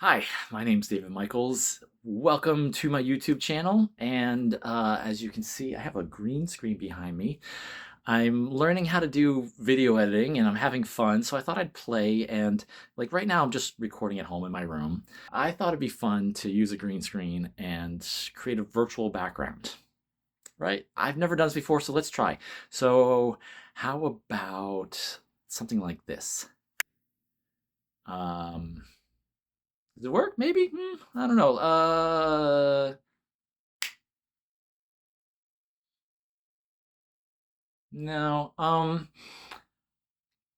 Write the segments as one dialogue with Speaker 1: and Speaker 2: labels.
Speaker 1: Hi, my name's David Michaels. Welcome to my YouTube channel. And as you can see, I have a green screen behind me. I'm learning how to do video editing and I'm having fun, so I thought I'd play. And like right now, I'm just recording at home in my room. I thought it'd be fun to use a green screen and create a virtual background, right? I've never done this before, so let's try. So, how about something like this? Um, Does it work? Maybe? I don't know. No.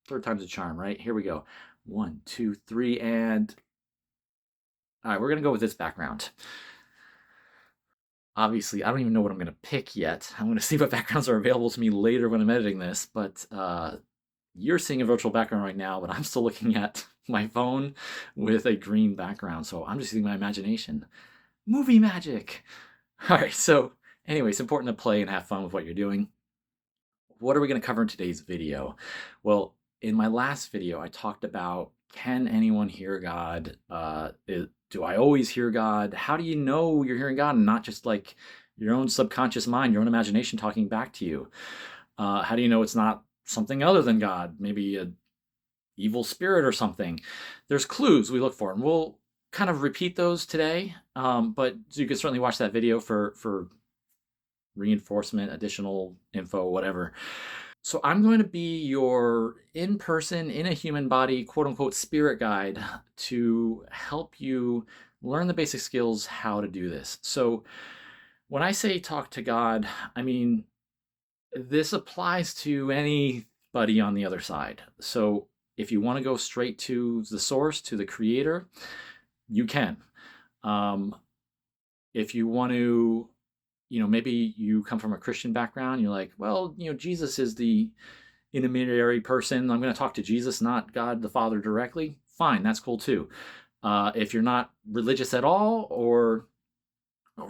Speaker 1: Third time's a charm, right? Here we go. One, two, three, and all right, we're gonna go with this background. Obviously, I don't even know what I'm gonna pick yet. I'm gonna see what backgrounds are available to me later when I'm editing this, but you're seeing a virtual background right now, but I'm still looking at my phone with a green background, so I'm just using my imagination. Movie magic! All right, so anyway, it's important to play and have fun with what you're doing. What are we going to cover in today's video? Well, in my last video, I talked about, can anyone hear God? Do I always hear God? How do you know you're hearing God and not just like your own subconscious mind, your own imagination talking back to you? How do you know it's not something other than God? Maybe a evil spirit or something. There's clues we look for, and we'll kind of repeat those today. But you can certainly watch that video for reinforcement, additional info, whatever. So I'm going to be your in-person, in a human body, quote unquote, spirit guide to help you learn the basic skills how to do this. So when I say talk to God, I mean, this applies to anybody on the other side. So if you want to go straight to the source, to the creator, you can. Um, if you want to, maybe you come from a Christian background, you're like, well, Jesus is the intermediary person. I'm going to talk to Jesus, not God the Father directly. Fine, that's cool too. If you're not religious at all, or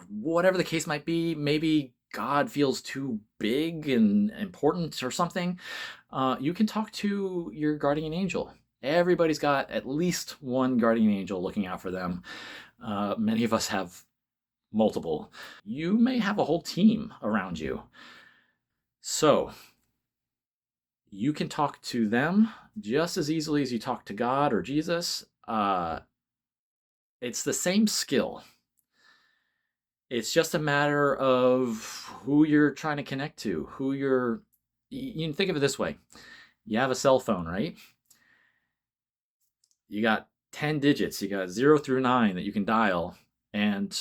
Speaker 1: whatever the case might be, maybe God feels too big and important or something, you can talk to your guardian angel. Everybody's got at least one guardian angel looking out for them. Many of us have multiple. You may have a whole team around you. So you can talk to them just as easily as you talk to God or Jesus. It's the same skill. It's just a matter of who you're trying to connect to, you can think of it this way. You have a cell phone, right? You got 10 digits, you got 0 through 9 that you can dial, and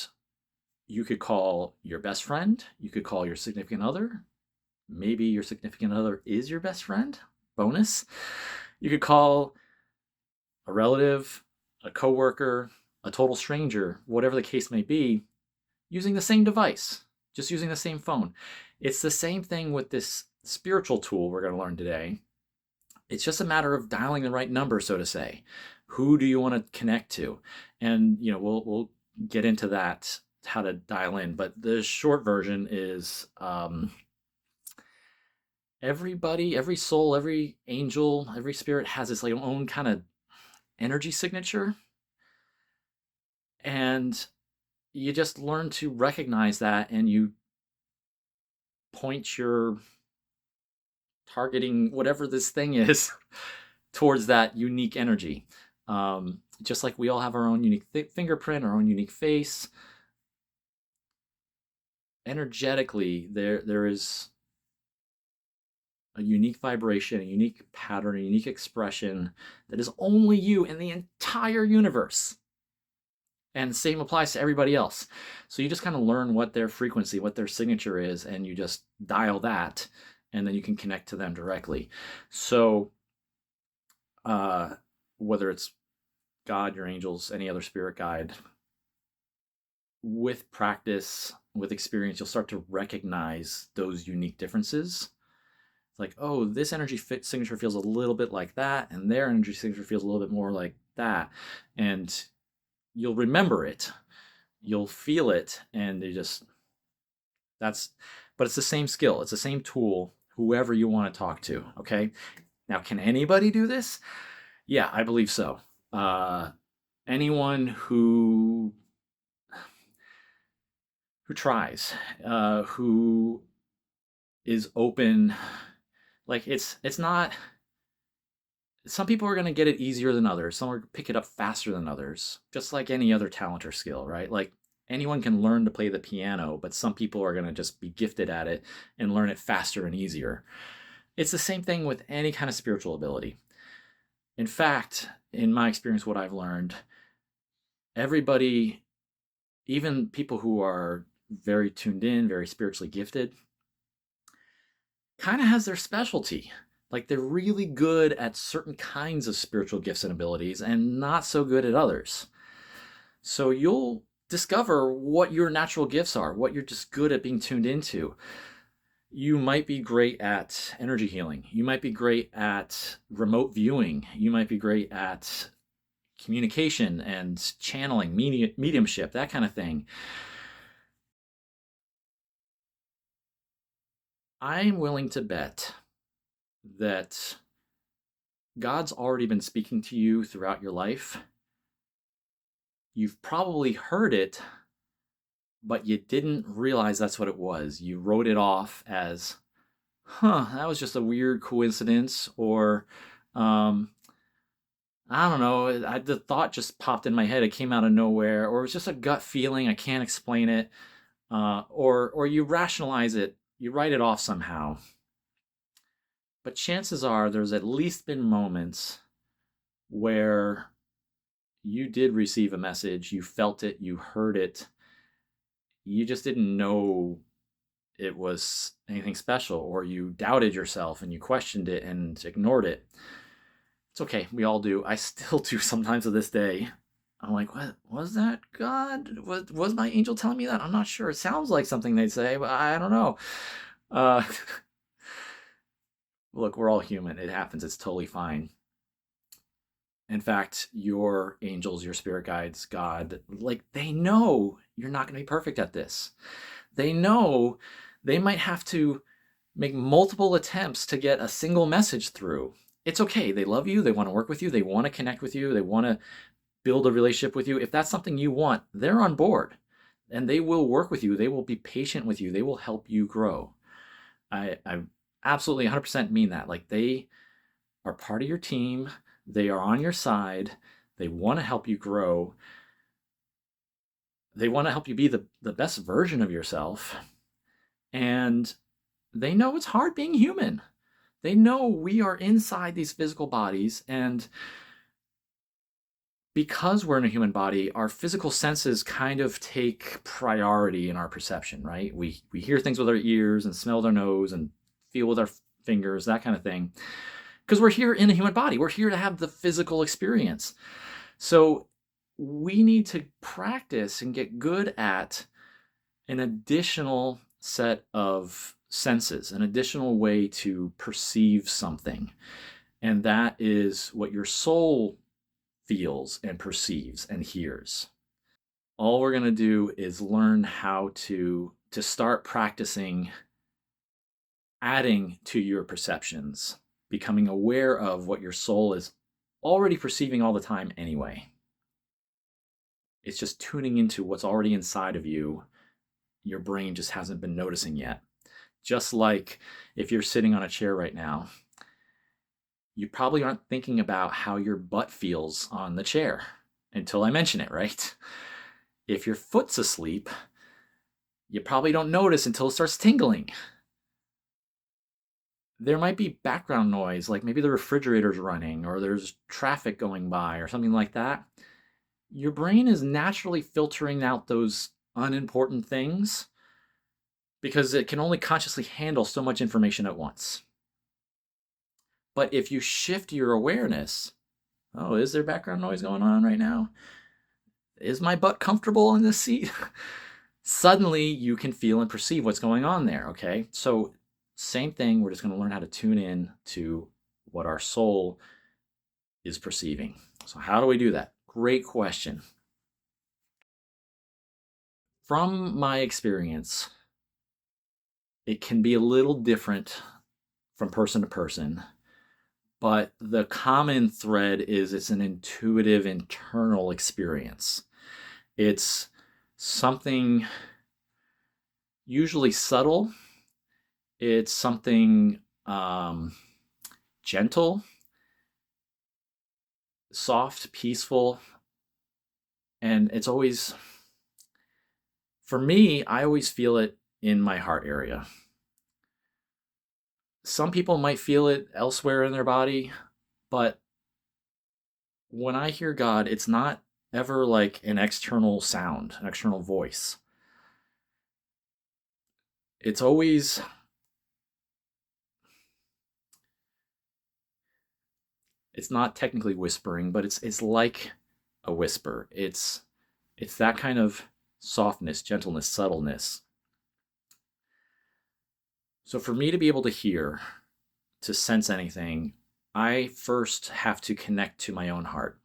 Speaker 1: you could call your best friend, you could call your significant other, maybe your significant other is your best friend, bonus. You could call a relative, a coworker, a total stranger, whatever the case may be, using the same device, just using the same phone. It's the same thing with this spiritual tool we're going to learn today. It's just a matter of dialing the right number, so to say. Who do you want to connect to? And we'll get into that, how to dial in. But the short version is everybody, every soul, every angel, every spirit has its like own kind of energy signature, and you just learn to recognize that, and you point your targeting whatever this thing is towards that unique energy. Just like we all have our own unique fingerprint, our own unique face. Energetically, there is a unique vibration, a unique pattern, a unique expression that is only you in the entire universe. And the same applies to everybody else. So you just kind of learn what their frequency, what their signature is, and you just dial that, and then you can connect to them directly. So whether it's God, your angels, any other spirit guide, with practice, with experience, you'll start to recognize those unique differences. It's like, oh, this energy signature feels a little bit like that, and their energy signature feels a little bit more like that. And you'll remember it, you'll feel it, and but it's the same skill, it's the same tool, whoever you want to talk to, okay? Now, can anybody do this? Yeah, I believe so. anyone who tries, who is open, like it's not. Some people are going to get it easier than others. Some are pick it up faster than others, just like any other talent or skill, right? Like anyone can learn to play the piano, but some people are going to just be gifted at it and learn it faster and easier. It's the same thing with any kind of spiritual ability. In fact, in my experience, what I've learned, everybody, even people who are very tuned in, very spiritually gifted, kind of has their specialty. Like they're really good at certain kinds of spiritual gifts and abilities and not so good at others. So you'll discover what your natural gifts are, what you're just good at being tuned into. You might be great at energy healing. You might be great at remote viewing. You might be great at communication and channeling, mediumship, that kind of thing. I'm willing to bet that God's already been speaking to you throughout your life. You've probably heard it, but you didn't realize that's what it was. You wrote it off as, that was just a weird coincidence, or I don't know, the thought just popped in my head. It came out of nowhere, or it was just a gut feeling. I can't explain it. Or you rationalize it, you write it off somehow. But chances are there's at least been moments where you did receive a message, you felt it, you heard it, you just didn't know it was anything special, or you doubted yourself and you questioned it and ignored it. It's okay, we all do. I still do sometimes to this day. I'm like, what was that, God? Was my angel telling me that? I'm not sure. It sounds like something they'd say, but I don't know. Uh, Look, we're all human. It happens. It's totally fine. In fact, your angels, your spirit guides, God, like they know you're not going to be perfect at this. They know they might have to make multiple attempts to get a single message through. It's okay. They love you. They want to work with you. They want to connect with you. They want to build a relationship with you. If that's something you want, they're on board and they will work with you. They will be patient with you. They will help you grow. I absolutely 100% mean that. Like they are part of your team. They are on your side. They want to help you grow. They want to help you be the best version of yourself. And they know it's hard being human. They know we are inside these physical bodies, and because we're in a human body, our physical senses kind of take priority in our perception, right? We hear things with our ears and smell with our nose and feel with our fingers, that kind of thing. Because we're here in a human body. We're here to have the physical experience. So we need to practice and get good at an additional set of senses, an additional way to perceive something. And that is what your soul feels and perceives and hears. All we're going to do is learn how to start practicing adding to your perceptions, becoming aware of what your soul is already perceiving all the time anyway. It's just tuning into what's already inside of you. Your brain just hasn't been noticing yet. Just like if you're sitting on a chair right now, you probably aren't thinking about how your butt feels on the chair until I mention it, right? If your foot's asleep, you probably don't notice until it starts tingling. There might be background noise, like maybe the refrigerator's running or there's traffic going by or something like that. Your brain is naturally filtering out those unimportant things because it can only consciously handle so much information at once. But if you shift your awareness, oh, is there background noise going on right now? Is my butt comfortable in this seat? Suddenly you can feel and perceive what's going on there, okay? So same thing, we're just going to learn how to tune in to what our soul is perceiving. So how do we do that? Great question. From my experience, it can be a little different from person to person. but the common thread is it's an intuitive internal experience. It's something usually subtle. It's something gentle, soft, peaceful, and it's always, for me, I always feel it in my heart area. Some people might feel it elsewhere in their body, but when I hear God, it's not ever like an external sound, an external voice. It's always, it's not technically whispering, but it's like a whisper. It's that kind of softness, gentleness, subtleness. So for me to be able to hear, to sense anything, I first have to connect to my own heart.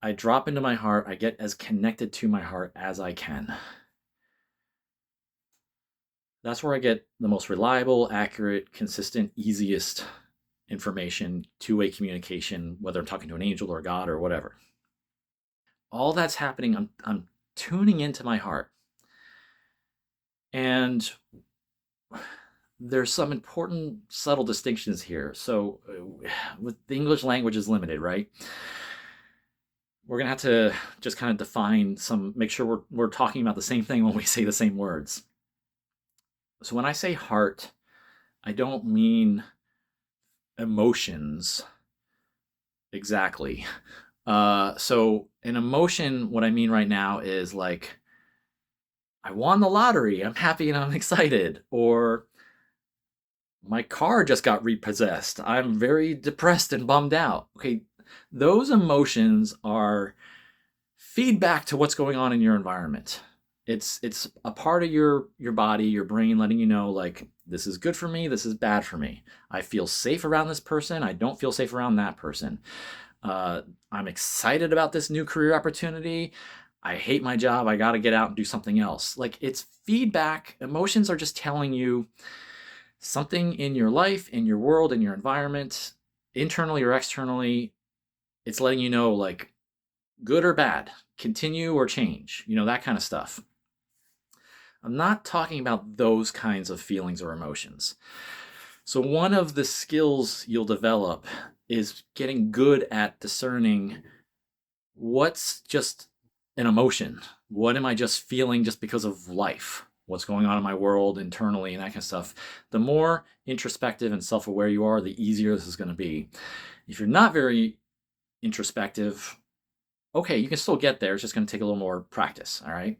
Speaker 1: I drop into my heart, I get as connected to my heart as I can. That's where I get the most reliable, accurate, consistent, easiest information, two-way communication, whether I'm talking to an angel or God or whatever. All that's happening, I'm tuning into my heart. And there's some important subtle distinctions here. So with the English language is limited, right? We're gonna have to just kind of define some, make sure we're talking about the same thing when we say the same words. So when I say heart, I don't mean emotions exactly. So an emotion, what I mean right now is like, I won the lottery, I'm happy and I'm excited, or my car just got repossessed, I'm very depressed and bummed out. Okay, those emotions are feedback to what's going on in your environment. It's a part of your body, your brain letting you know, like, this is good for me, this is bad for me. I feel safe around this person, I don't feel safe around that person. I'm excited about this new career opportunity. I hate my job, I gotta get out and do something else. Like, it's feedback. Emotions are just telling you something in your life, in your world, in your environment, internally or externally. It's letting you know, like, good or bad, continue or change, that kind of stuff. I'm not talking about those kinds of feelings or emotions. So one of the skills you'll develop is getting good at discerning what's just an emotion. What am I just feeling just because of life? What's going on in my world internally and that kind of stuff. The more introspective and self-aware you are, the easier this is going to be. If you're not very introspective, okay, you can still get there. It's just going to take a little more practice, all right?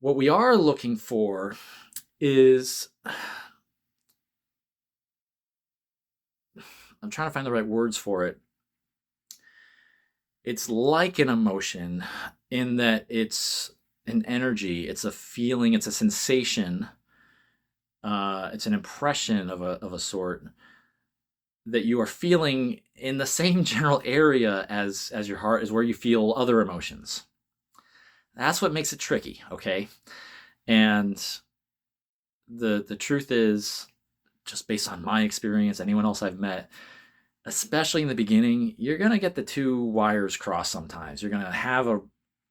Speaker 1: What we are looking for is, I'm trying to find the right words for it. It's like an emotion in that it's an energy, it's a feeling, it's a sensation, it's an impression of a sort that you are feeling in the same general area as your heart is where you feel other emotions. That's what makes it tricky, okay? And the truth is, just based on my experience, anyone else I've met, especially in the beginning, you're going to get the two wires crossed sometimes. You're going to have a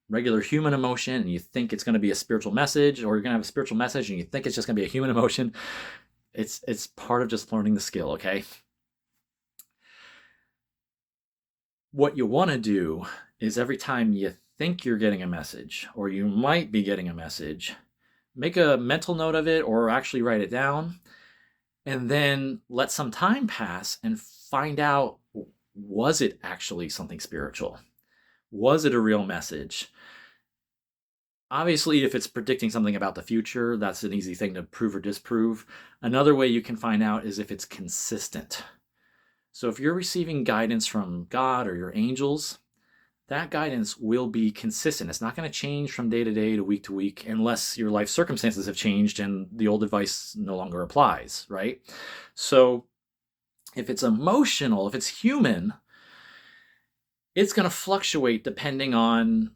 Speaker 1: regular human emotion and you think it's going to be a spiritual message, or you're going to have a spiritual message and you think it's just going to be a human emotion. It's part of just learning the skill, okay? What you want to do is every time you think you're getting a message, or you might be getting a message, make a mental note of it or actually write it down, and then let some time pass and find out, was it actually something spiritual? Was it a real message? Obviously, if it's predicting something about the future, that's an easy thing to prove or disprove. Another way you can find out is if it's consistent. So if you're receiving guidance from God or your angels, that guidance will be consistent. It's not going to change from day to day to week unless your life circumstances have changed and the old advice no longer applies, right? So if it's emotional, if it's human, it's going to fluctuate depending on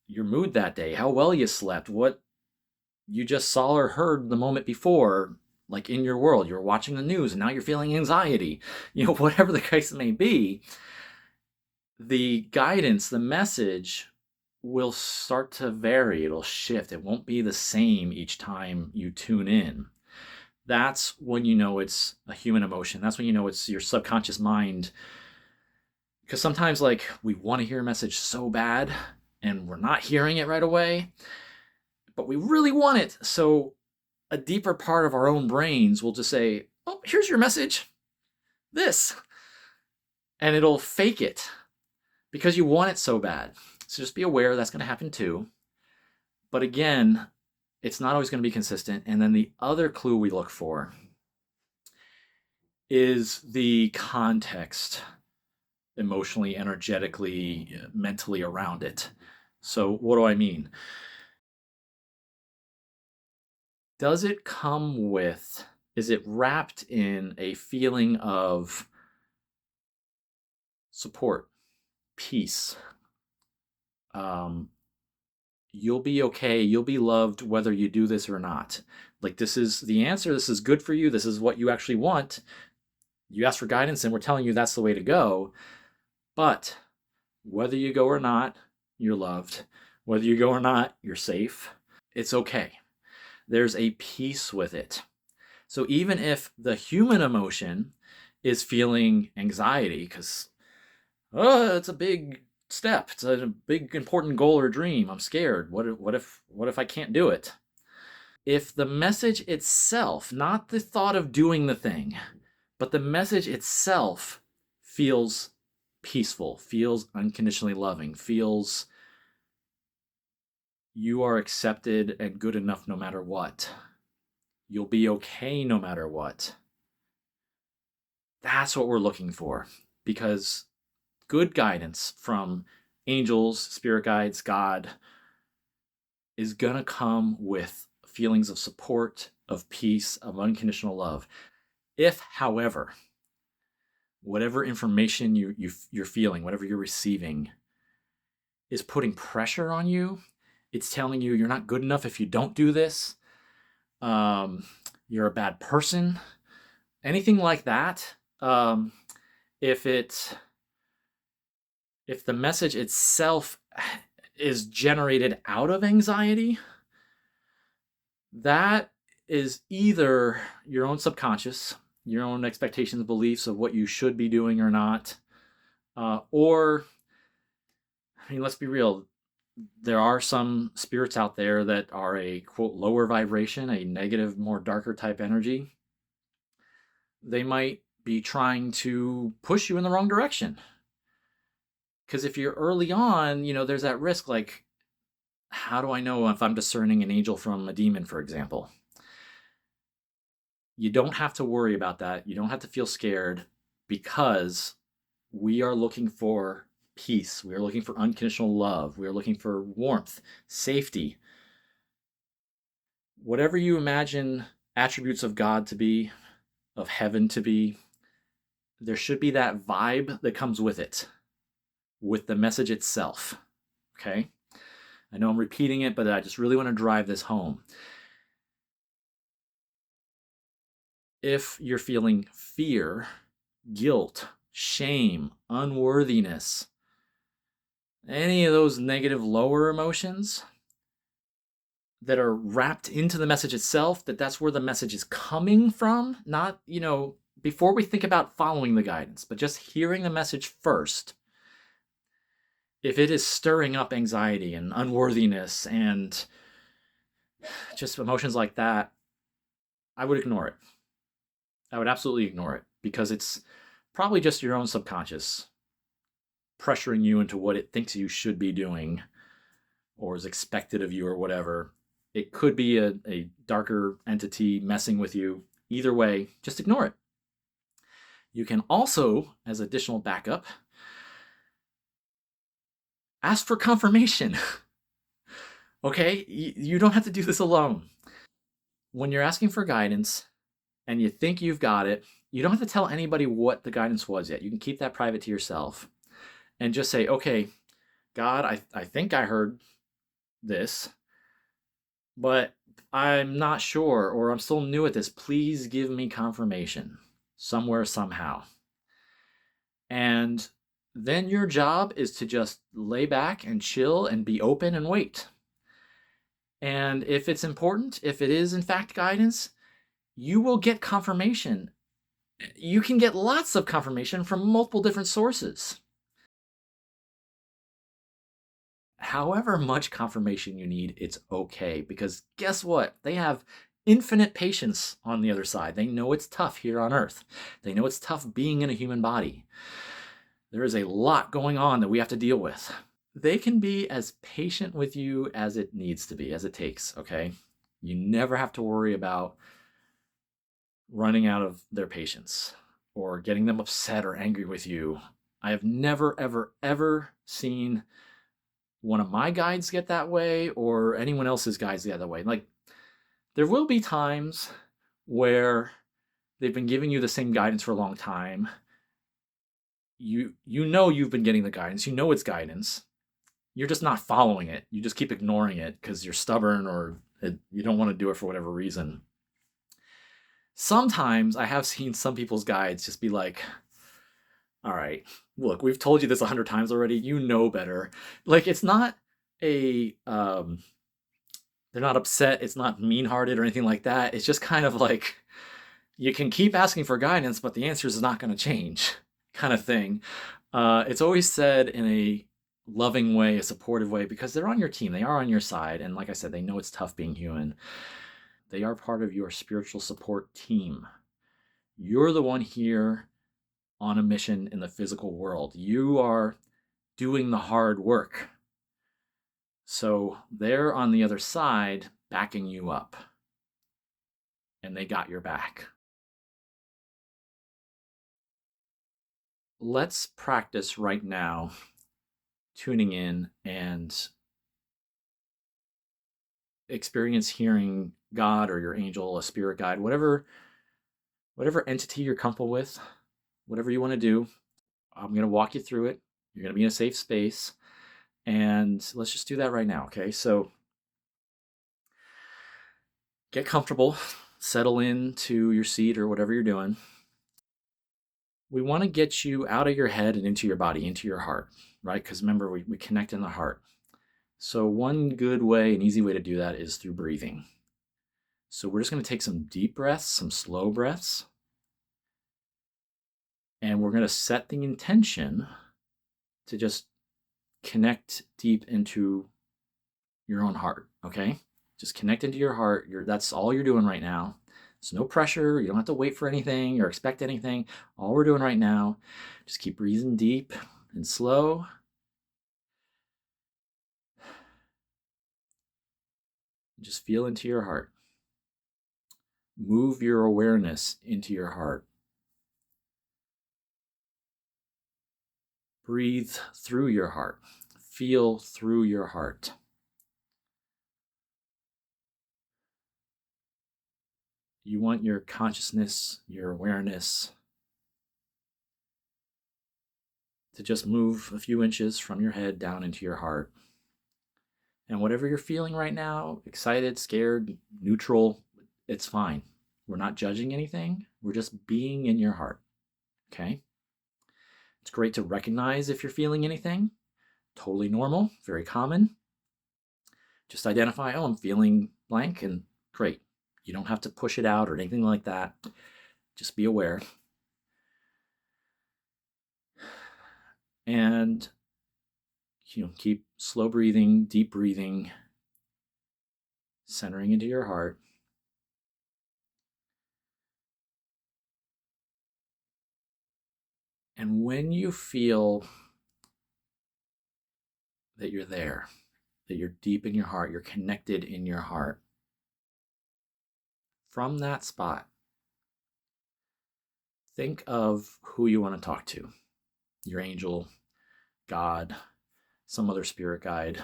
Speaker 1: your mood that day, how well you slept, what you just saw or heard the moment before. like in your world, you're watching the news and now you're feeling anxiety, whatever the case may be, the guidance, the message will start to vary. It'll shift. It won't be the same each time you tune in. That's when you know it's a human emotion. That's when you know it's your subconscious mind. Because sometimes, like, we want to hear a message so bad and we're not hearing it right away, but we really want it. So a deeper part of our own brains will just say, oh, here's your message, this. And it'll fake it because you want it so bad. So just be aware that's going to happen too. But again, it's not always going to be consistent. And then the other clue we look for is the context, emotionally, energetically, mentally around it. So what do I mean? Does it come with, is it wrapped in a feeling of support, peace? You'll be okay, you'll be loved whether you do this or not. Like, this is the answer, this is good for you, this is what you actually want. You ask for guidance and we're telling you that's the way to go. But whether you go or not, you're loved. Whether you go or not, you're safe. It's okay. There's a peace with it. So even if the human emotion is feeling anxiety, because, it's a big step, it's a big important goal or dream, I'm scared, what if I can't do it? If the message itself, not the thought of doing the thing, but the message itself feels peaceful, feels unconditionally loving, feels you are accepted and good enough no matter what, you'll be okay no matter what, that's what we're looking for. Because good guidance from angels, spirit guides, God, is gonna come with feelings of support, of peace, of unconditional love. If, however, whatever information you're feeling, whatever you're receiving, is putting pressure on you, it's telling you you're not good enough if you don't do this, you're a bad person, anything like that, if the message itself is generated out of anxiety, that is either your own subconscious, your own expectations, beliefs of what you should be doing or not, or, I mean, let's be real, there are some spirits out there that are a, quote, lower vibration, a negative, more darker type energy. They might be trying to push you in the wrong direction. Because if you're early on, there's that risk, like, how do I know if I'm discerning an angel from a demon, for example? You don't have to worry about that. You don't have to feel scared, because we are looking for peace. We are looking for unconditional love. We are looking for warmth, safety. Whatever you imagine attributes of God to be, of heaven to be, there should be that vibe that comes with it, with the message itself. Okay? I know I'm repeating it, but I just really want to drive this home. If you're feeling fear, guilt, shame, unworthiness, any of those negative lower emotions that are wrapped into the message itself, that's where the message is coming from, not, before we think about following the guidance, but just hearing the message first. If it is stirring up anxiety and unworthiness and just emotions like that, I would ignore it. I would absolutely ignore it, because it's probably just your own subconscious pressuring you into what it thinks you should be doing or is expected of you or whatever. It could be a darker entity messing with you. Either way, just ignore it. You can also, as additional backup, ask for confirmation. Okay? You don't have to do this alone. When you're asking for guidance and you think you've got it, you don't have to tell anybody what the guidance was yet. You can keep that private to yourself and just say, okay, God, I think I heard this, but I'm not sure, or I'm still new at this. Please give me confirmation somewhere, somehow. And then your job is to just lay back and chill and be open and wait. And if it's important, if it is in fact guidance, you will get confirmation. You can get lots of confirmation from multiple different sources. However much confirmation you need, it's okay, because guess what? They have infinite patience on the other side. They know it's tough here on Earth. They know it's tough being in a human body. There is a lot going on that we have to deal with. They can be as patient with you as it needs to be, as it takes, okay? You never have to worry about running out of their patience or getting them upset or angry with you. I have never, ever, ever seen one of my guides get that way or anyone else's guides get that way. Like, there will be times where they've been giving you the same guidance for a long time. You know you've been getting the guidance. You know it's guidance. You're just not following it. You just keep ignoring it because you're stubborn or you don't want to do it for whatever reason. Sometimes I have seen some people's guides just be like, all right, look, we've told you this 100 times already. You know better. Like, it's not a, they're not upset. It's not mean-hearted or anything like that. It's just kind of like, you can keep asking for guidance, but the answer is not going to change kind of thing. It's always said in a loving way, a supportive way, because they're on your team. They are on your side. And like I said, they know it's tough being human. They are part of your spiritual support team. You're the one here on a mission in the physical world. You are doing the hard work. So they're on the other side backing you up. And they got your back. Let's practice right now tuning in and experience hearing God or your angel, a spirit guide, whatever entity you're comfortable with, whatever you want to do. I'm going to walk you through it. You're going to be in a safe space. And let's just do that right now, okay? So get comfortable, settle into your seat or whatever you're doing. We want to get you out of your head and into your body, into your heart, right? Because remember, we connect in the heart. So one good way, an easy way to do that is through breathing. So we're just going to take some deep breaths, some slow breaths, and we're going to set the intention to just connect deep into your own heart, okay? Just connect into your heart. That's all you're doing right now. There's no pressure. You don't have to wait for anything or expect anything. All we're doing right now, just keep breathing deep and slow. Just feel into your heart. Move your awareness into your heart. Breathe through your heart. Feel through your heart. You want your consciousness, your awareness to just move a few inches from your head down into your heart. And whatever you're feeling right now, excited, scared, neutral, it's fine. We're not judging anything. We're just being in your heart, okay? It's great to recognize if you're feeling anything. Totally normal, very common. Just identify, oh, I'm feeling blank, and great. You don't have to push it out or anything like that. Just be aware. And keep slow breathing, deep breathing, centering into your heart. And when you feel that you're there, that you're deep in your heart, you're connected in your heart, from that spot, think of who you want to talk to. Your angel, God, some other spirit guide,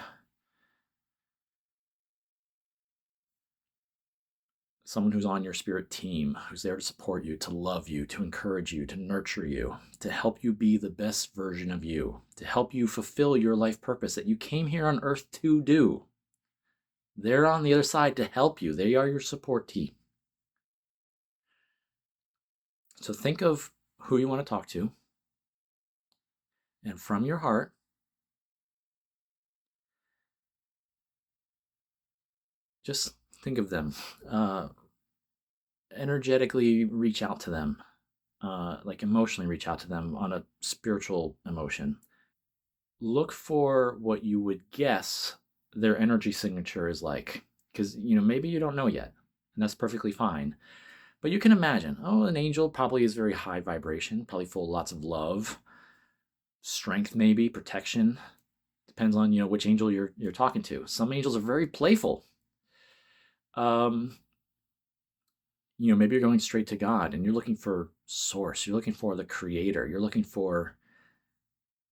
Speaker 1: someone who's on your spirit team, who's there to support you, to love you, to encourage you, to nurture you, to help you be the best version of you, to help you fulfill your life purpose that you came here on earth to do. They're on the other side to help you. They are your support team. So think of who you want to talk to, and from your heart, just think of them. Energetically reach out to them, like emotionally reach out to them on a spiritual emotion. Look for what you would guess their energy signature is like, because maybe you don't know yet, and that's perfectly fine. But you can imagine, an angel probably is very high vibration, probably full of lots of love, strength, maybe protection. Depends on which angel you're talking to. Some angels are very playful. Maybe you're going straight to God and you're looking for source. You're looking for the creator. You're looking for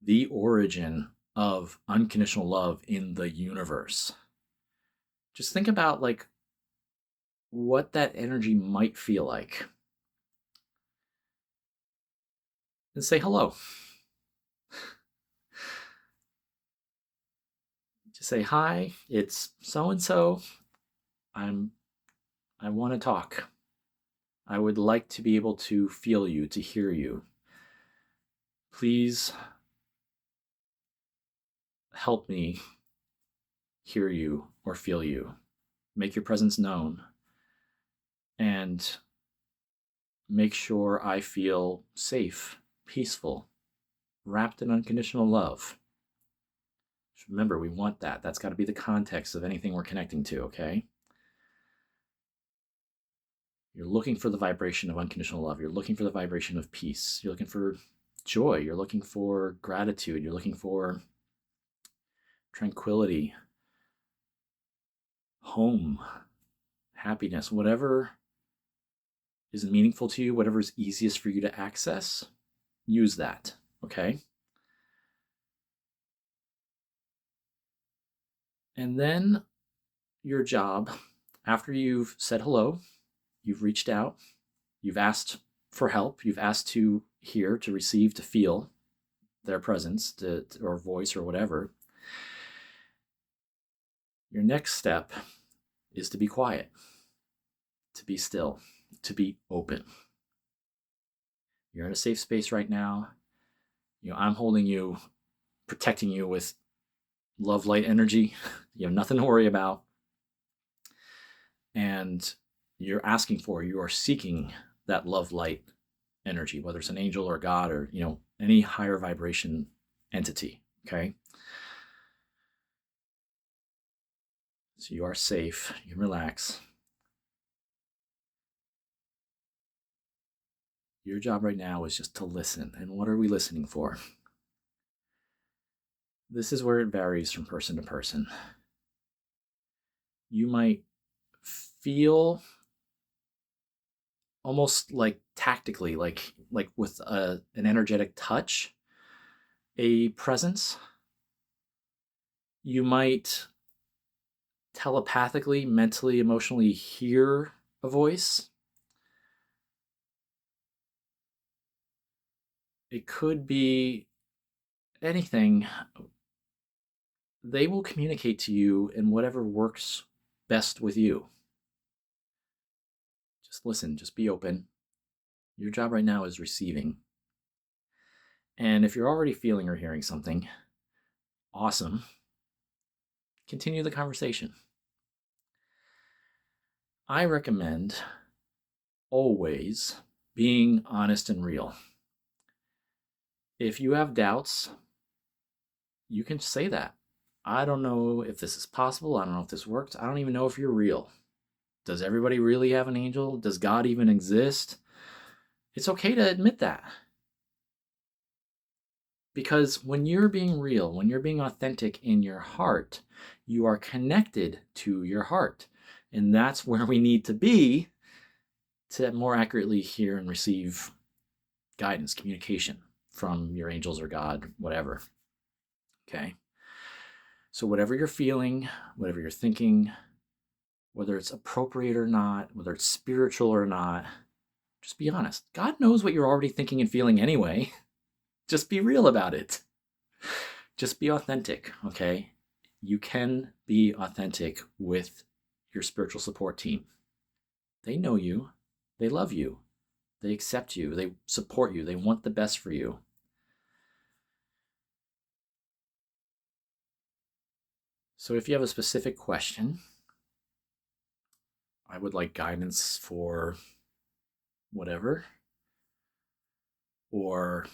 Speaker 1: the origin of unconditional love in the universe. Just think about like what that energy might feel like. And say hello. Just say, hi, it's so and so. I want to talk. I would like to be able to feel you, to hear you. Please help me hear you or feel you. Make your presence known. And make sure I feel safe, peaceful, wrapped in unconditional love. Remember, we want that. That's got to be the context of anything we're connecting to, okay? You're looking for the vibration of unconditional love. You're looking for the vibration of peace. You're looking for joy. You're looking for gratitude. You're looking for tranquility, home, happiness, whatever is meaningful to you, whatever is easiest for you to access, use that, okay? And then your job, after you've said hello, you've reached out, you've asked for help, you've asked to hear, to receive, to feel their presence, or voice, or whatever. Your next step is to be quiet, to be still, to be open. You're in a safe space right now. I'm holding you, protecting you with love, light, energy. You have nothing to worry about. And you're asking for, you are seeking that love, light, energy, whether it's an angel or God or, any higher vibration entity, okay? So you are safe, you can relax. Your job right now is just to listen. And what are we listening for? This is where it varies from person to person. You might feel almost like tactically, like with an energetic touch, a presence. You might telepathically, mentally, emotionally hear a voice. It could be anything. They will communicate to you in whatever works best with you. Just listen, just be open. Your job right now is receiving. And if you're already feeling or hearing something, awesome. Continue the conversation. I recommend always being honest and real. If you have doubts, you can say that. I don't know if this is possible. I don't know if this works. I don't even know if you're real. Does everybody really have an angel? Does God even exist? It's okay to admit that. Because when you're being real, when you're being authentic in your heart, you are connected to your heart. And that's where we need to be to more accurately hear and receive guidance, communication from your angels or God, whatever. Okay? So whatever you're feeling, whatever you're thinking, whether it's appropriate or not, whether it's spiritual or not, just be honest. God knows what you're already thinking and feeling anyway. Just be real about it. Just be authentic, okay? you can be authentic with your spiritual support team. They know you, they love you, they accept you, they support you, they want the best for you. So if you have a specific question, I would like guidance for whatever, or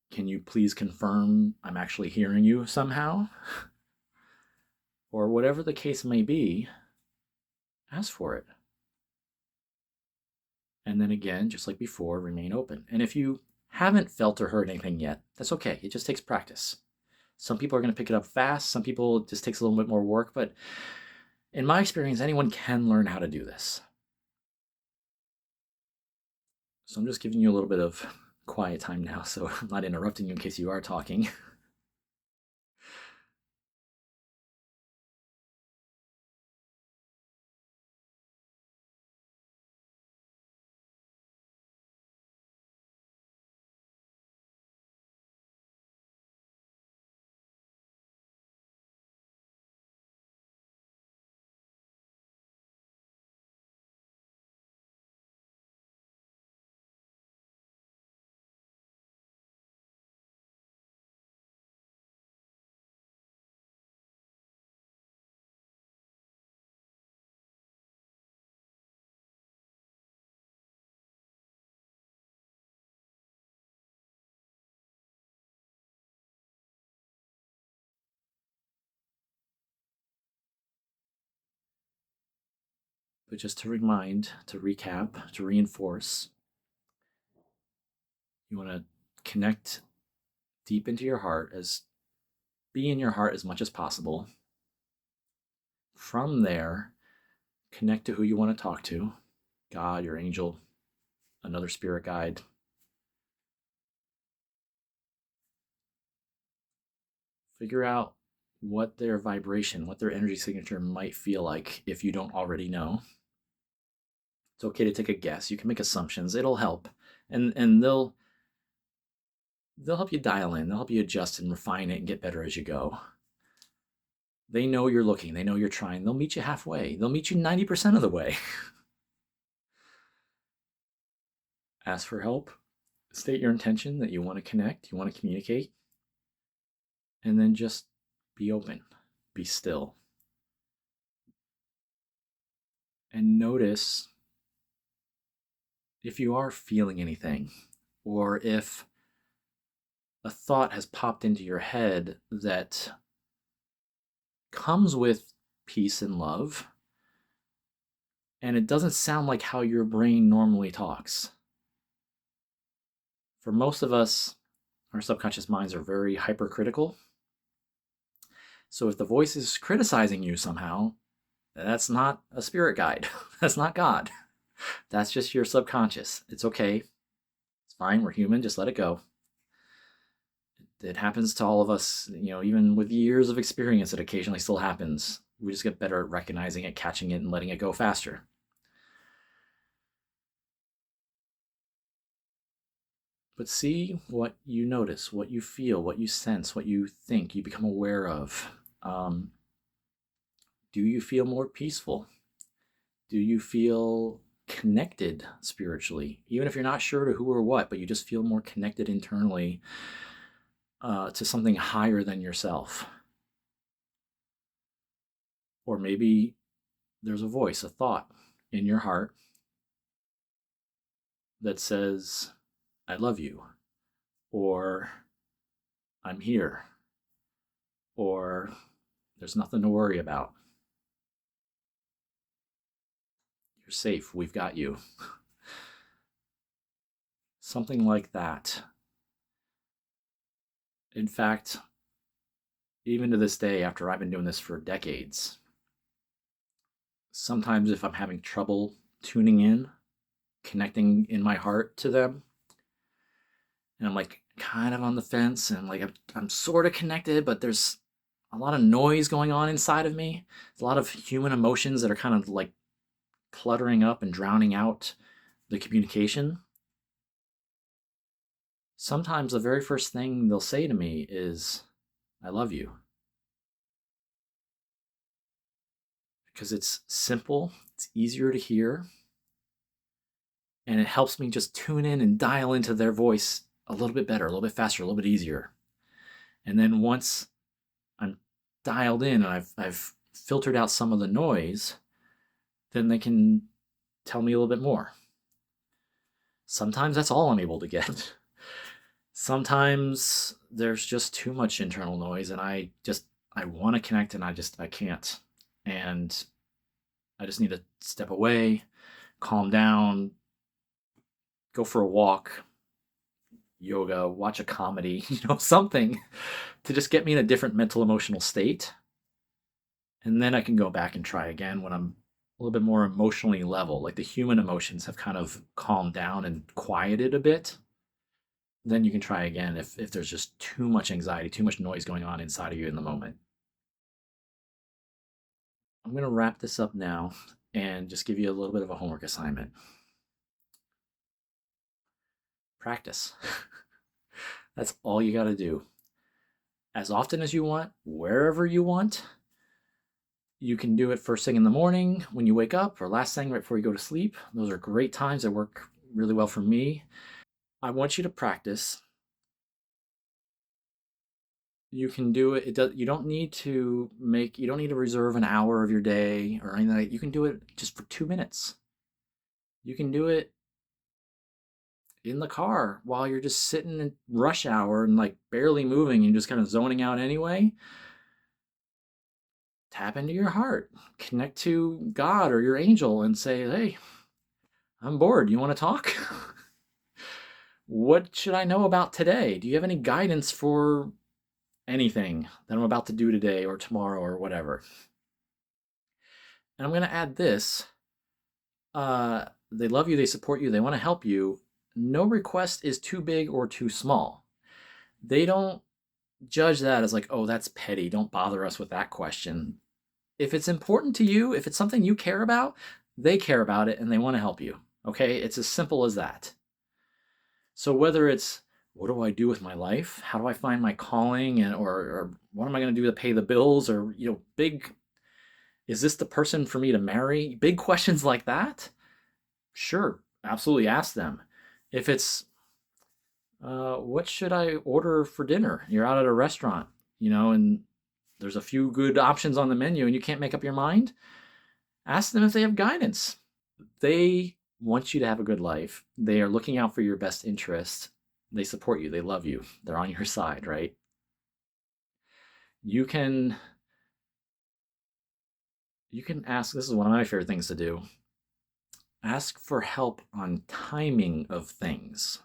Speaker 1: can you please confirm I'm actually hearing you somehow? Or whatever the case may be, ask for it. And then again, just like before, remain open. And if you haven't felt or heard anything yet, that's okay. It just takes practice. Some people are going to pick it up fast. Some people it just takes a little bit more work. But in my experience, anyone can learn how to do this. So I'm just giving you a little bit of quiet time now, so I'm not interrupting you in case you are talking. But just to remind, to recap, to reinforce, you want to connect deep into your heart, be in your heart as much as possible. From there, connect to who you want to talk to, God, your angel, another spirit guide. Figure out what their vibration, what their energy signature might feel like if you don't already know. It's okay to take a guess. You can make assumptions. It'll help. And they'll help you dial in. They'll help you adjust and refine it and get better as you go. They know you're looking. They know you're trying. They'll meet you halfway. They'll meet you 90% of the way. Ask for help. State your intention that you want to connect, you want to communicate, and then just be open, be still. And notice if you are feeling anything, or if a thought has popped into your head that comes with peace and love, and it doesn't sound like how your brain normally talks. For most of us, our subconscious minds are very hypercritical. So if the voice is criticizing you somehow, that's not a spirit guide. That's not God. That's just your subconscious. It's okay. It's fine. We're human. Just let it go. It happens to all of us, even with years of experience, it occasionally still happens. We just get better at recognizing it, catching it, and letting it go faster. But see what you notice, what you feel, what you sense, what you think, you become aware of. Do you feel more peaceful? Do you feel connected spiritually? Even if you're not sure to who or what, but you just feel more connected internally to something higher than yourself. Or maybe there's a voice, a thought in your heart that says, I love you, or I'm here, or there's nothing to worry about. You're safe, we've got you. Something like that. In fact, even to this day, after I've been doing this for decades, sometimes if I'm having trouble tuning in, connecting in my heart to them, and I'm like kind of on the fence, and like I'm sort of connected, but there's a lot of noise going on inside of me. There's a lot of human emotions that are kind of like cluttering up and drowning out the communication. Sometimes the very first thing they'll say to me is, I love you. because it's simple, it's easier to hear, and it helps me just tune in and dial into their voice a little bit better, a little bit faster, a little bit easier. And then once I'm dialed in and I've filtered out some of the noise, then they can tell me a little bit more. Sometimes that's all I'm able to get. Sometimes there's just too much internal noise and I want to connect and I can't. And I just need to step away, calm down, go for a walk, yoga, watch a comedy, something to just get me in a different mental emotional state. And then I can go back and try again when I'm a little bit more emotionally level, like the human emotions have kind of calmed down and quieted a bit. Then you can try again if there's just too much anxiety, too much noise going on inside of you in the moment. I'm going to wrap this up now and just give you a little bit of a homework assignment. Practice. That's all you got to do. As often as you want, wherever you want. You can do it first thing in the morning when you wake up or last thing right before you go to sleep. Those are great times that work really well for me. I want you to practice. You can do it. You don't need to reserve an hour of your day or anything like that. You can do it just for 2 minutes. You can do it in the car while you're just sitting in rush hour and like barely moving and just kind of zoning out anyway. Tap into your heart, connect to God or your angel and say, hey, I'm bored. You want to talk? What should I know about today? Do you have any guidance for anything that I'm about to do today or tomorrow or whatever? And I'm going to add this. They love you, they support you, they want to help you. No request is too big or too small. They don't judge that as like, oh, that's petty. Don't bother us with that question. If it's important to you, if it's something you care about, they care about it and they want to help you. Okay? It's as simple as that. So whether it's what do I do with my life? How do I find my calling or what am I going to do to pay the bills or big is this the person for me to marry? Big questions like that? Sure, absolutely ask them. If it's what should I order for dinner? You're out at a restaurant, and there's a few good options on the menu and you can't make up your mind, ask them if they have guidance. They want you to have a good life. They are looking out for your best interest. They support you. They love you. They're on your side, right? You can ask, this is one of my favorite things to do. Ask for help on timing of things.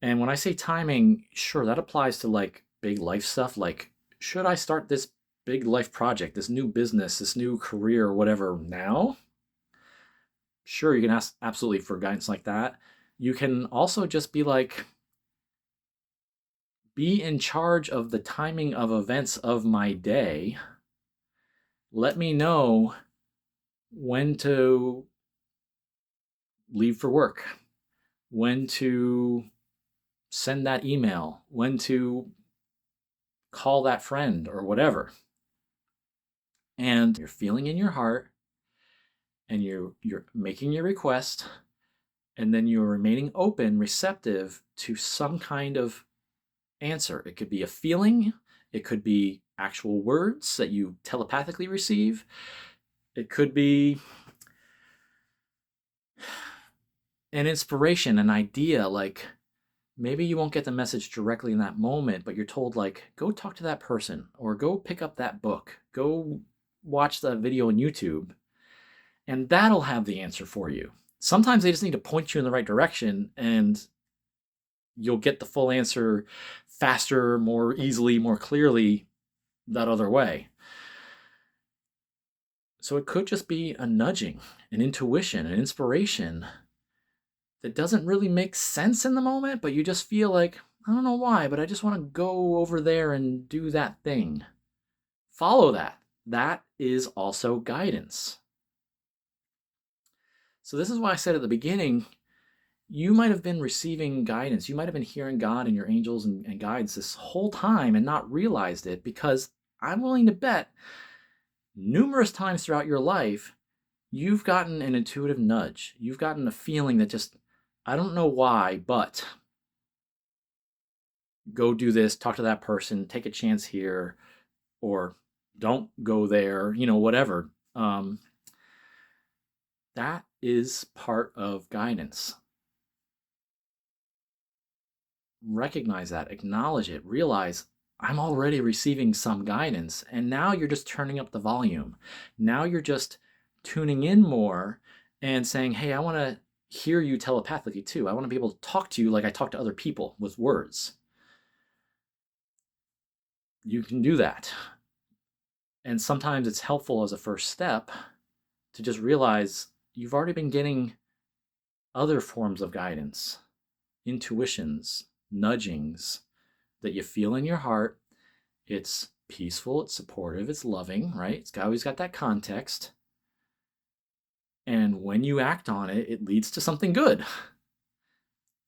Speaker 1: And when I say timing, sure, that applies to like big life stuff. Like, should I start this big life project, this new business, this new career, whatever now? Sure, you can ask absolutely for guidance like that. You can also just be like, be in charge of the timing of events of my day. Let me know when to leave for work, when to send that email, when to call that friend or whatever. And you're feeling in your heart and you're making your request, and then you're remaining open, receptive to some kind of answer. It could be a feeling, it could be actual words that you telepathically receive, it could be an inspiration, an idea, like maybe you won't get the message directly in that moment, but you're told like, go talk to that person or go pick up that book, go watch that video on YouTube, and that'll have the answer for you. Sometimes they just need to point you in the right direction and you'll get the full answer faster, more easily, more clearly that other way. So it could just be a nudging, an intuition, an inspiration that doesn't really make sense in the moment, but you just feel like, I don't know why, but I just want to go over there and do that thing. Follow that. That is also guidance. So this is why I said at the beginning, you might have been receiving guidance. You might have been hearing God and your angels and guides this whole time and not realized it, because I'm willing to bet numerous times throughout your life, you've gotten an intuitive nudge. You've gotten a feeling that just, I don't know why, but go do this, talk to that person, take a chance here, or don't go there, whatever. That is part of guidance. Recognize that, acknowledge it, realize I'm already receiving some guidance, and now you're just turning up the volume. Now you're just tuning in more and saying, hey, I want to hear you telepathically too. I want to be able to talk to you like I talk to other people with words. You can do that. And sometimes it's helpful as a first step to just realize you've already been getting other forms of guidance, intuitions, nudgings that you feel in your heart. It's peaceful, it's supportive, it's loving, right? It's always got that context. And when you act on it, it leads to something good.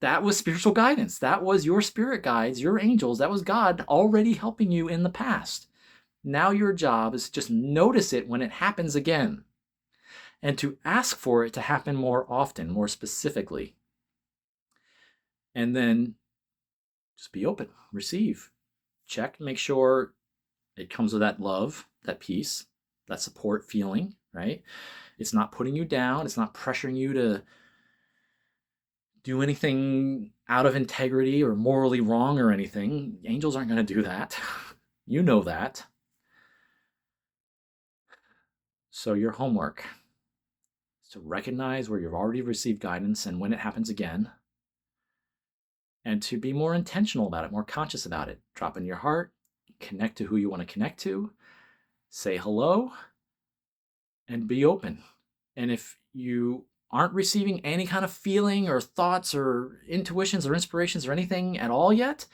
Speaker 1: That was spiritual guidance. That was your spirit guides, your angels. That was God already helping you in the past. Now your job is to just notice it when it happens again and to ask for it to happen more often, more specifically. And then just be open, receive, check, make sure it comes with that love, that peace, that support feeling, right? It's not putting you down. It's not pressuring you to do anything out of integrity or morally wrong or anything. Angels aren't going to do that. You know that. So your homework is to recognize where you've already received guidance and when it happens again, and to be more intentional about it, more conscious about it. Drop in your heart, connect to who you want to connect to, say hello, and be open. And if you aren't receiving any kind of feeling or thoughts or intuitions or inspirations or anything at all yet,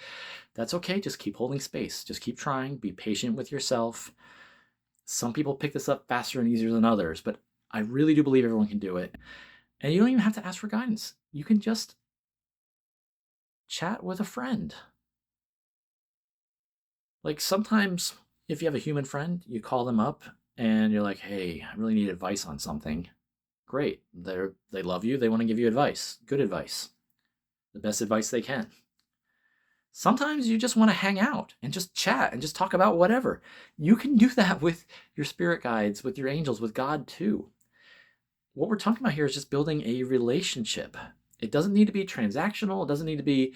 Speaker 1: that's okay. Just keep holding space. Just keep trying. Be patient with yourself. Some people pick this up faster and easier than others, but I really do believe everyone can do it. And you don't even have to ask for guidance. You can just chat with a friend. Like sometimes if you have a human friend, you call them up and you're like, hey, I really need advice on something. Great. They love you. They want to give you advice. Good advice. The best advice they can. Sometimes you just want to hang out and just chat and just talk about whatever. You can do that with your spirit guides, with your angels, with God too. What we're talking about here is just building a relationship. It doesn't need to be transactional. It doesn't need to be,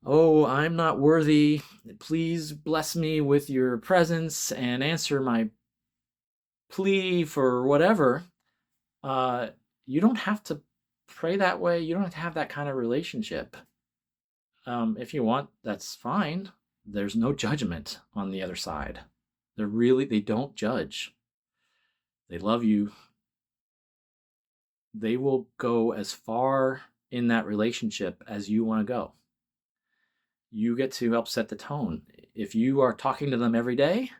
Speaker 1: oh, I'm not worthy. Please bless me with your presence and answer my plea for whatever. You don't have to pray that way. You don't have to have that kind of relationship. If you want, that's fine. There's no judgment on the other side. They don't judge. They love you. They will go as far in that relationship as you want to go. You get to help set the tone. If you are talking to them every day,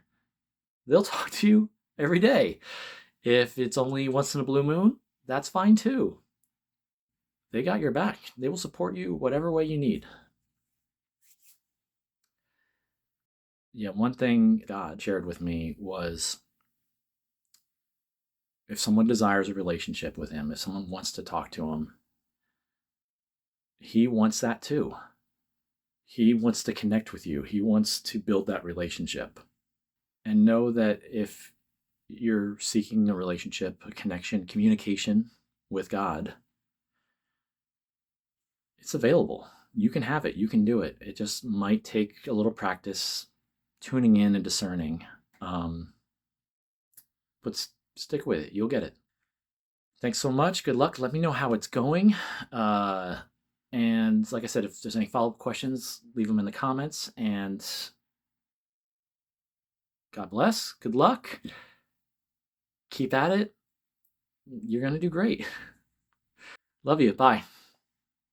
Speaker 1: they'll talk to you every day. If it's only once in a blue moon, that's fine too. They got your back. They will support you whatever way you need. Yeah, one thing God shared with me was if someone desires a relationship with him, if someone wants to talk to him, he wants that too. He wants to connect with you. He wants to build that relationship. And know that if you're seeking a relationship, a connection, communication with God, it's available. You can have it. You can do it. It just might take a little practice tuning in and discerning. But stick with it. You'll get it. Thanks so much. Good luck. Let me know how it's going. And like I said, if there's any follow-up questions, leave them in the comments. And God bless. Good luck. Keep at it. You're going to do great. Love you. Bye.